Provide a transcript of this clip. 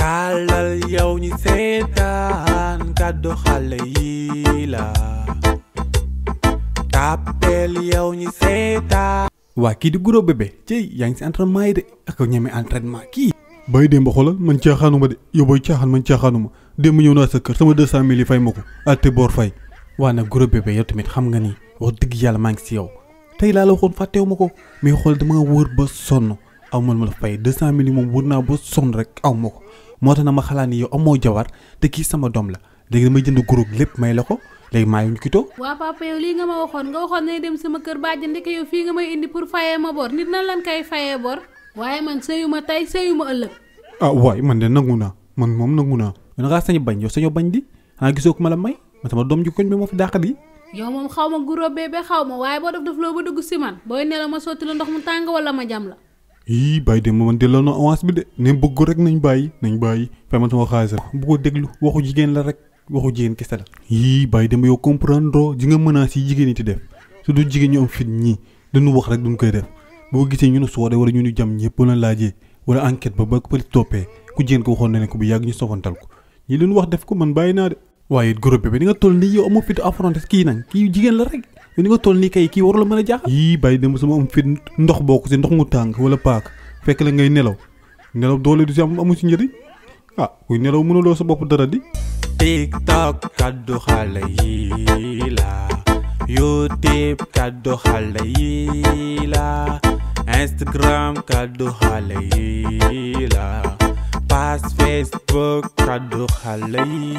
tàllal yow ñi seetaan kàddu xale yi la tàppeel yow ñi seetaan. waa kii di Guro Bébé cey yaa ngi si entraînement yi de ak ñeme entraînement kii. bay démb xoolal man caaxaanuma de yow booy caaxaan man caaxaanuma démb ñëw naa sa kër sama 200 000 yi fay ma ko atte boor fay. waa nag Guro Bébé yow tamit xam nga ni wax dëgg yàlla maa ngi si yow tey laa la waxoon fàttewu ma ko mais xool dama wër ba sonn aw ma la fay 200 000 yi moom wër naa ba sonn rek aw ma ko moo tax na ma xalaat ni yow amoo jabar te kii sama doom la léegi damay jënd guro lépp may la ko léegi maa ngi ñu kitoo. waa papa yow lii nga ma waxoon ne dem sama kër bàjj ndeke yow fii nga may indi pour fayee ma bor nit nan lan kay fayee bor waaye man sëyu ma tey sëyu ma ëllëg. ah waay man de nangu naa man moom nangu naa. da ngaa sañ bañ yow sañoo bañ di xanaa gisoo ko ma la may man sama doom ji koñ bi moo fi dàq di. yow moom xaw ma Guro Bébé xaw ma waaye boo def loo ba dugg si man booy nelaw ma sotti la ndox mu tàng wala ma jam la. yii bàyyi de man delloo na avance bi de ne bëgg rek nañ bàyyi fay man sama xaalis rek bu ko déglu waxu jigéen la rek waxu jigéen kese la. yii bàyyi de ma yow comprendre ji nga menace yi jigéen yi di def su dul jigéen ñu am fit ñii dañu wax rek duñ koy def boo gisee ñu ne soode wala ñu nu jam ñëpp la laajee wala enquête ba police toppee ku jigéen ko waxoon na ne ko bu yàgg ñu sofantal ko ñi leen wax def ko man bàyyi naa de. waaye Guro Bébé ni nga toll nii yow amoo fit affronté kii nag kii jigéen la rek yow ni nga toll nii kay kii waru la mën a jaaxal. yii bàyyi dem sama am fit ndox bokk si ndox mu tàng wala paak fekk la ngay nelaw doole du si am amu si njëriñ ah kuy nelaw mënuloo sa bopp dara di. TikTok kàddu xale yi la YouTube kàddu xale yi la Instagram kàddu xale yi la page Facebook kàddu xale yi.